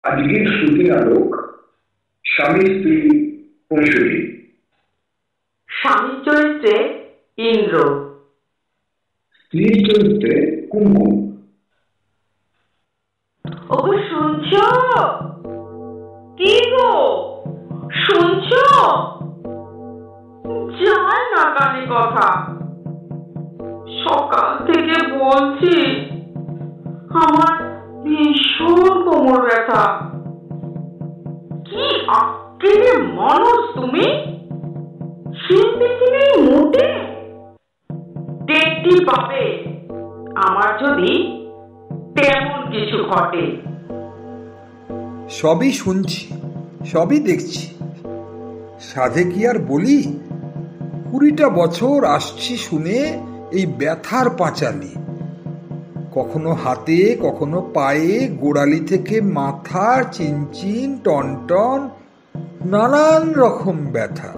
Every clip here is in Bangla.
আজকের শ্রুতি নাটক স্বামী স্ত্রী পরিষদী। স্বামী চরিত্রে ইন্দ্র, স্ত্রী চরিত্রে কুমকুম। ওগো শুনছো? কি গো শুনছো? যায় না কানে কথা। সকাল থেকে বলছি আমার ভীষণ কোমর ব্যথা। কি আক্কেলে মানুষ তুমি! পৃথিবী মোটে দেখতে পাবে আমার যদি তেমন কিছু ঘটে। সবই শুনছি, সবই দেখছি, সাধে কি আর বলি? 20টা বছর আসছি শুনে এই ব্যথার পাঁচালি, কখনো হাতে কখনো পায়ে, গোড়ালি থেকে মাথা, চিনচিন, টনটন, নানান রকম ব্যথা।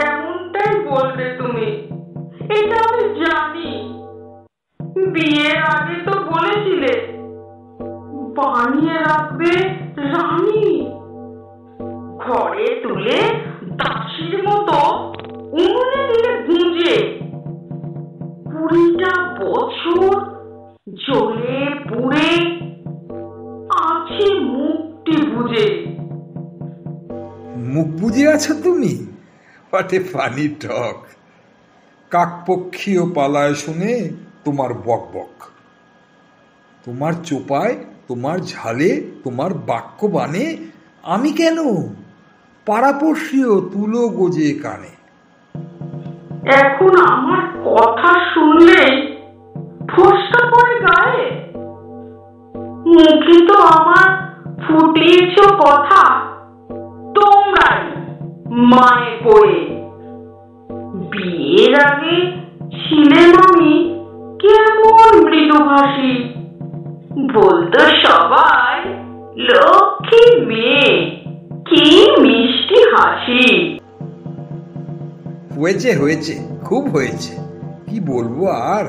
এমনটাই বলবে তুমি, এটা আমি জানি। বিয়ের আগে তো বলেছিলে বানিয়ে রাখবে রানী, ঘরে তুলে দাসীর মতো উনুনে দিলে গুঁজে। 20টা বছর জ্বলে পুড়ে আছি মুখটি বুঝে। মুখ বুজে আছো তুমি? হোয়াট এ ফানি টক! কাকপক্ষীয় পালায় শুনে তোমার বক বক, তোমার চোপায়, তোমার ঝালে, তোমার বাক্য বানে আমি কেন? পাড়াপড়শিও তুলো গোজে কানে। এখন আমার কথা শুনলে ফোসকা পড়ে গায়ে। মুখে তো আমার ফুটিয়েছ কথা তোমরাই মায়ে করে। বিয়ের আগে ছিলেন আমি কেমন মৃদুভাষী, বলতো সবাই লক্ষ্মী মেয়ে, কি মিষ্টি হাসি। হয়েছে হয়েছে, খুব হয়েছে, কি বলবো আর।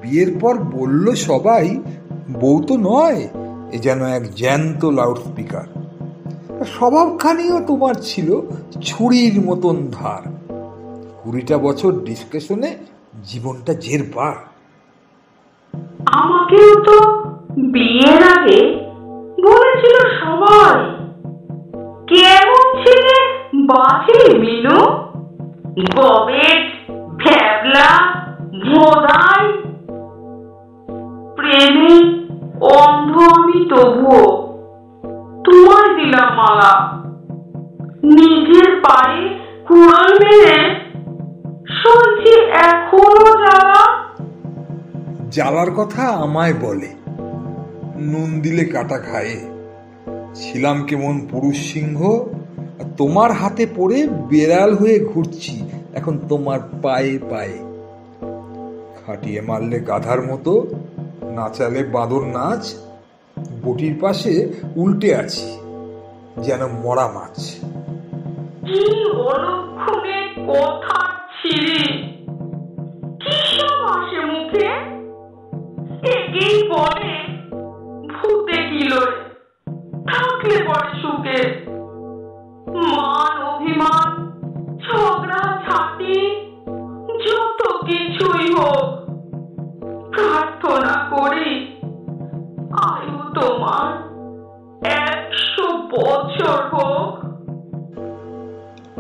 বিয়ের পর বলল সবাই বউ তো নয়, এ যেন এক জ্যান্ত লাউড স্পিকার। স্বভাবখানিও তোমার ছিল ছুরির মতন ধার। 20টা বছর ডিসকাশনে জীবনটা জেরবার। আমাকেও তো বিয়ের আগে বলেছিল সবাই কেমন ছেলে বাঁচে মিনু, গবেট, ভ্যাবলা, ভোদাই। প্রেমে অন্ধ আমি তবুও তোমায় দিলাম মালা। নিজের পায়ে কুড়াল মেরে সইছি এখনো জ্বালা। জ্বালার কথা আমায় বলে, নুন দিলে কাটা খায়ে। ছিলাম কেমন পুরুষ সিংহ, তোমার হাতে পড়ে বেড়াল হয়ে ঘুরছি এখন তোমার পায়ে পায়ে। খাটিয়ে মারলে গাধার মতো, নাচালে বাঁদর নাচ, বটির পাশে উল্টে আছি যেন মরা মাছ। কি অলক্ষণে কথা ছিরি, কি সব আসে মুখে। একেই বলে ভূতে কিলোয় থাকলে পরে সুখে। মান অভিমান, ঝগড়া ঝাঁটি, যত কিছুই হোক, প্রার্থনা করি আয়ু তোমার 100 বছর হোক।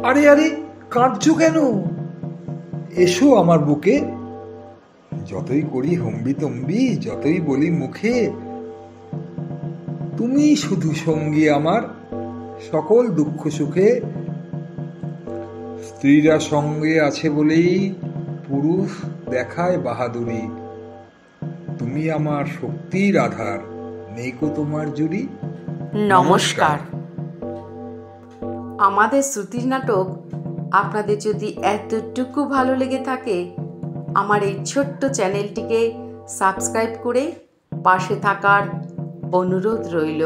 আরে আরে, কাঁদছো কেন? এসো আমার বুকে। যতই করি হম্বি তম্বি, যতই বলি মুখে, তুমি শুধু সঙ্গী আমার সকল দুঃখ সুখে। স্ত্রীরা সঙ্গে আছে বলেই পুরুষ দেখায় বাহাদুরি। তুমি আমার শক্তির আধার, নেইকো তোমার জুড়ি। নমস্কার। আমাদের শ্রুতির নাটক আপনাদের যদি এতটুকু ভালো লেগে থাকে, আমার এই ছোট্ট চ্যানেলটিকে সাবস্ক্রাইব করে পাশে থাকার অনুরোধ রইল।